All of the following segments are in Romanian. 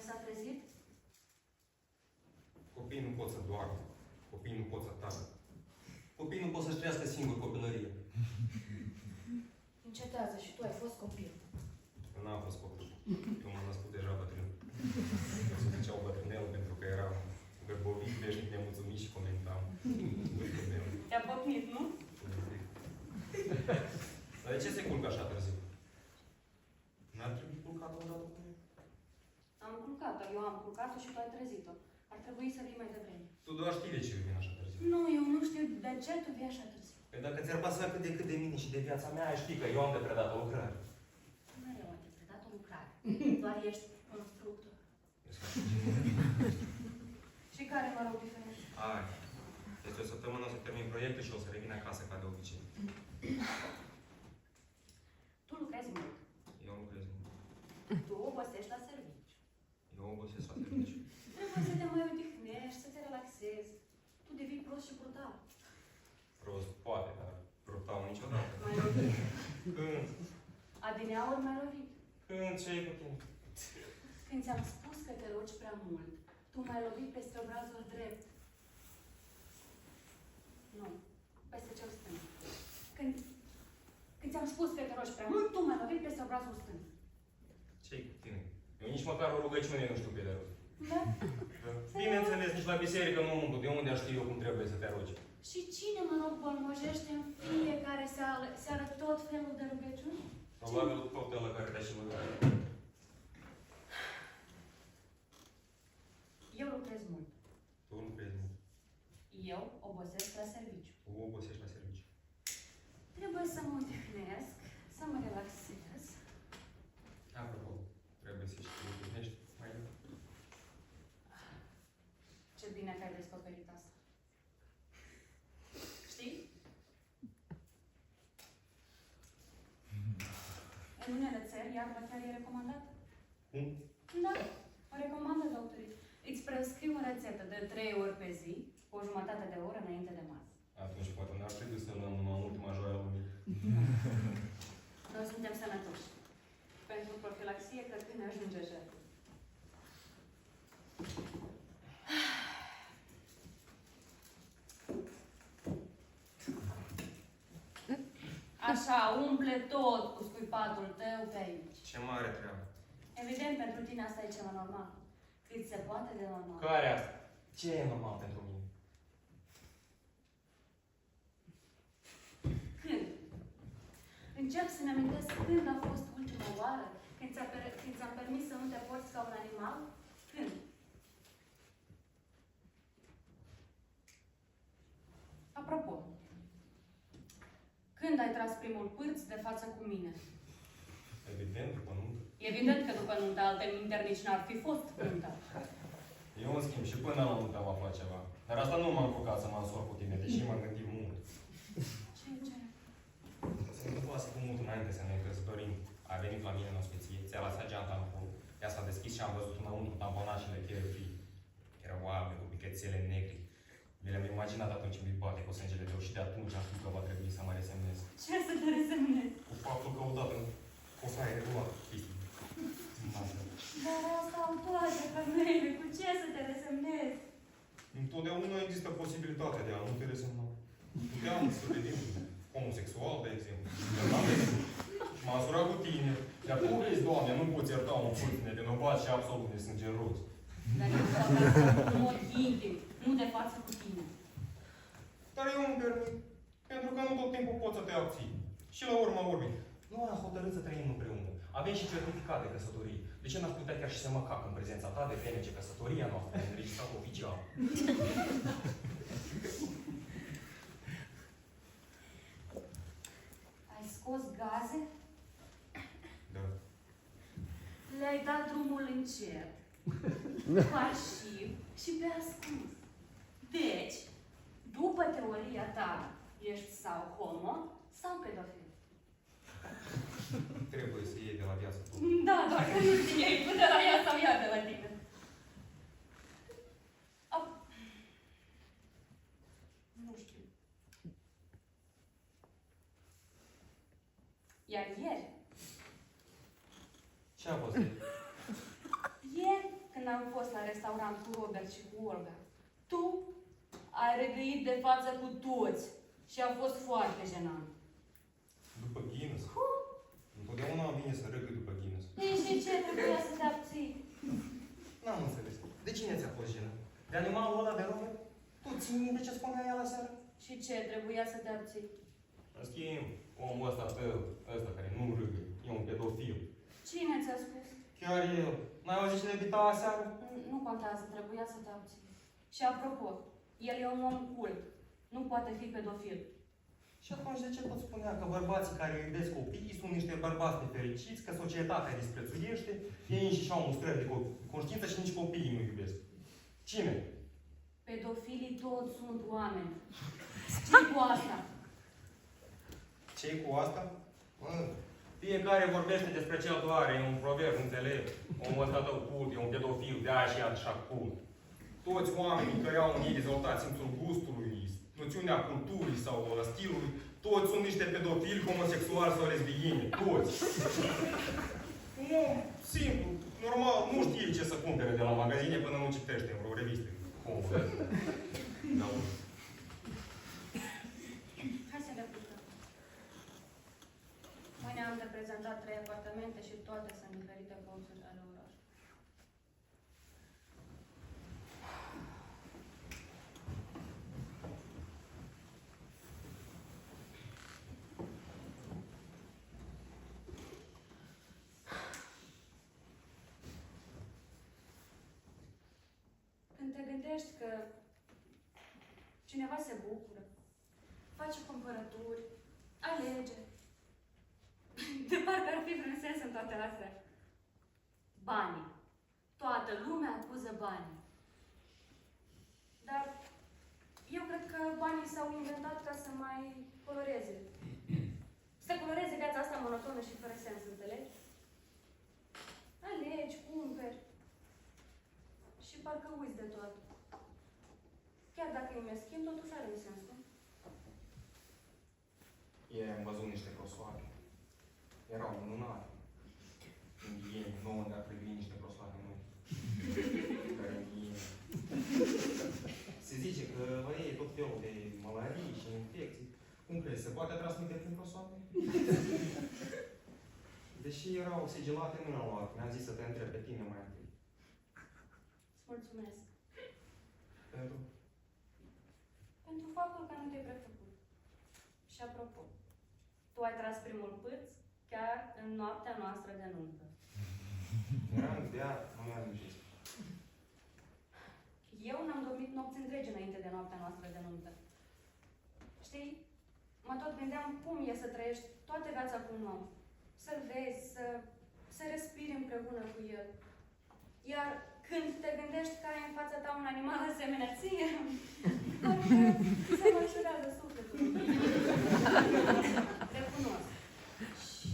s-a trezit? Copiii nu pot să doarmă. Copiii nu pot să tacă. Copiii nu pot să-și trăiască singur copilărie. Încetează, și tu ai fost copil. Eu n-am fost copil. Eu m-am născut deja bătrân. Eu se ziceau bătrânel pentru că eram gărbovit, veșnic nemulțumit și comentam. Bătrânel. Te-a pocnit, nu? Dar de ce se culcă așa târziu? N-ar trebui culcat odată cu mine? Am culcat-o, eu am culcat-o și tu ai trezit-o. Ar trebui să vii mai devreme. Tu doar știi de ce vin așa târziu. Nu, eu nu știu de ce tu vii așa târziu. Păi dacă ți-ar păsa cât de cât de mine și de viața mea, ai ști că eu am de predat o lucrare. Mereu am predat o lucrare. Doar ești constructor. Și care mă rog diferența? Ai. Deci o săptămână o să termin proiectul și o să revin acasă ca de obicei. Tu lucrezi mult. Eu lucrez mult. Tu obosești la serviciu. Eu obosesc la serviciu. Trebuie să te mai odihnești, să te relaxezi. Tu devii prost și brutal. Prost, poate, dar brutal niciodată. Mai lovit. Când? Adineauri mai lovit. Când? Ce e cu tine? Când ți-am spus că te rogi prea mult, tu m-ai lovit peste obrazul drept. Nu, peste cel stâng. Când ți-am spus că te rogi prea mult, tu m-ai lovit peste obrazul stâng. Ce-i cu tine? Eu nici măcar o rugăciune nu știu pe de rost. Da? Bineînțeles, nici la biserică nu umblu. De unde aș ști eu cum trebuie să te rogi? Și cine, mă rog, bolmojește în fiecare seară tot felul de rugăciuni? Probabil tot ăla care te-a și mâncat. Eu lucrez mult. Tu nu crezi mult. Eu obosesc la serviciu. Tu obosești la serviciu. Trebuie să mă odihnesc, să mă relaxez. Apropo, trebuie să știi că ești mai mult. Ce bine că ai descoperit asta. Știi? În unele țări, iarba chiar e recomandată. Cum? Da, o recomandă doctorii. Îți prescriu o rețetă de 3 ori pe zi, cu o jumătate de oră înainte de masă. Atunci poate n-ar trebui să luăm în ultima joia lumii. Noi suntem sănătoși. Pentru profilaxie, cred că ne ajunge jertfă. Așa, umple tot cu scuipatul tău pe aici. Ce mare treabă. Evident, pentru tine asta e ceva normal. Cât se poate de normal. Care asta? Ce e normal pentru mine? Când? Încep să-mi amintesc când a fost ultima oară? Când ți-am permis să nu te porți ca un animal? Când? Apropo, când ai tras primul pârț de față cu mine? Evident, după nuntă. Evident că după nuntă alte internici n-ar fi fost nuntă. Eu, în schimb, și până la nuntă am aflat ceva. Dar asta nu m-am apucat să mă însor cu tine, deși m-am gândit mult. Ce? Se întâmplase cu mult înainte să ne căsătorim. A venit la mine în ospiție, ți-a lăsat geanta în pol. Ea s-a deschis și am văzut înăuntru tamponajele cherufii. Erau albe, cu pichețele negri. Mi le-am imaginat atunci în bipate cu sângele greu și de atunci am spus că va trebui să mă resemnez. Ce să te resemnezi? Cu faptul că odată o să ai regulat chestii. Dar asta au toate femeile. Cu ce să te resemnezi? Întotdeauna există posibilitatea de a nu te resemna. Puteam să devenim homosexual, de exemplu. Și m-am surat cu tine. Iar tu vezi, Doamne, nu poți ierta un furt nevinovat și absolut nesângeros. Dar eu fac asta în mod intim, nu de față cu tine. Dar eu îmi permit. Pentru că nu tot timpul poți să te abții. Și la urma urmei, nu am hotărât să trăim împreună. Avem și certificat de căsătorie. De ce n-aș putea chiar și să mă cac în prezența ta de vreme ce căsătoria noastră e înregistrată oficial? Ai scos gaze, Da. le-ai dat drumul încet, pasiv și pe ascuns. Deci, după teoria ta, ești sau homo sau pedofil. Trebuie să iei de la viață tot. Da, doar că nu știi până la ea sau ea de la tine. Nu știu. Iar ieri, Ce a fost ieri? ieri, când cu Robert și cu Olga. Tu ai regăit de față cu toți și a fost foarte jenant. După Guinness? Întotdeauna vine să râgă după Guinness. Ei, și ce trebuia să te abții? N-am înțeles. De cine ți-a fost jenă? De animalul ăla de Robert? Tu ții minte ce spunea ea la seară? Și ce trebuia să te abții? În schimb, omul ăsta tău, ăsta care nu râgă, e un pedofil. Cine ți-a spus? Chiar el. N-ai auzit ce le bita aseară? Nu contează, trebuia să te abții. Și apropo, el e un om cult. Nu poate fi pedofil. Și atunci de ce tot spunea că bărbații care iubesc copiii sunt niște bărbați nefericiți, că societatea îi disprețuiește, ei înșiși au mustrări de conștiință și nici copiii nu iubesc? Cine? Pedofilii toți sunt oameni. Ce-i cu asta? Ce-i cu asta? Mă, fiecare vorbește despre ce altul are, e un proverb înțelept. Omul ăsta tău cult, e un pedofil, de-aia și așa cult. Toți oamenii care au în ei dezvoltat simțul gustului, noțiunea culturii sau a stilului, toți sunt niște pedofili, homosexuali sau lesbiene. Toți. Un om simplu, normal, nu știe ce să cumpere de la magazine până nu citește în vreo revistă. Da. Hai să le putem. Mâine am de prezentat 3 apartamente și toate sunt diferite colțuri ale orașului. Când te gândești că cineva se bucură, face cumpărături, alege, de parcă ar fi vreun sens în toate astea. Banii. Toată lumea acuză banii. Dar eu cred că banii s-au inventat ca să mai coloreze. Să coloreze viața asta monotonă și fără sens, înțelegi? Alegi, cumperi. Și parcă uiți de tot. Chiar dacă e meschin, totuși are un sens, nu? Ieri am văzut niște prosoape. Erau minunate. Indieni, nouă ne-ar privi niște prosoape noi. Care indieni. Se zice că la ei e tot felul de malarii și infecții. Cum crezi, se poate transmite prin prosoape? Deși erau sigilate, nu le-am luat. Mi-am zis să te întreb pe tine mai întâi. Îți mulțumesc. Pentru? Pentru faptul că nu te-ai prefăcut. Și apropo, tu ai tras primul pâț chiar în noaptea noastră de nuntă. Eram beat, nu mi-am zis. Eu n-am dormit nopți întregi înainte de noaptea noastră de nuntă. Știi, mă tot gândeam cum e să trăiești toată viața cu un om. Să-l vezi, să respiri împreună cu el. Iar când te gândești că ai în fața ta un animal asemenea ție, parcă se mă ușurează sufletul. Recunosc. Și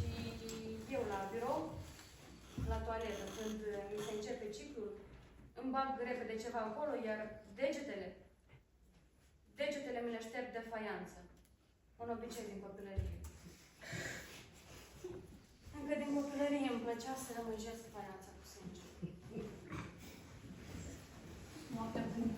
eu la birou, la toaletă, când mi se începe ciclul, îmi bag repede ceva acolo, iar degetele mi le șterg de faianță. Un obicei din copilărie. Încă din copilărie îmi plăcea să rămâjesc faianța cu sânge. Noaptea bună.